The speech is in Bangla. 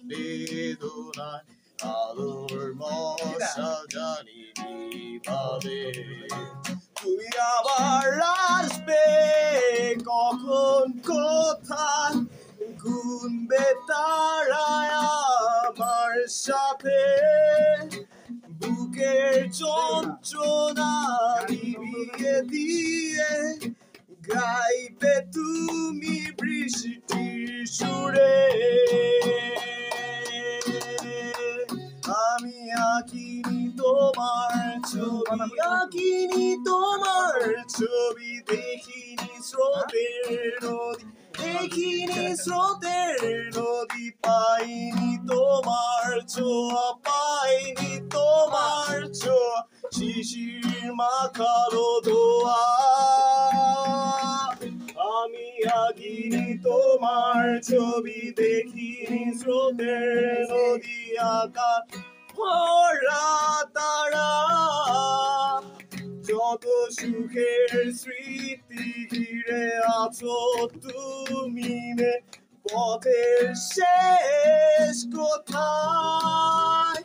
বেদনায় আলোর মশা জানি কিভাবে তুমি আবার আসবে কখন কোথায় গুনবে তারায় আমার সাথে বুকের যন্ত্রণা নিভিয়ে দিয়ে গাইবে তুমি বৃষ্টির সুরে আমি আঁকিনি তোমার ছবি আঁকিনি তোমার ছবি দেখিনি স্রোতের নদী দেখিনি স্রোতের নদী পাইনি তোমার ছোঁয়া পাইনি তোমার ছোঁয়া শিশির মাখালো ধোয়া আমি আঁকিনি তোমার ছবি দেখিনি স্রোতের নদী আকাশ ভরা তারা যত সুখের স্মৃতি ঘিরে আছো তুমি পথের শেষ কোথায়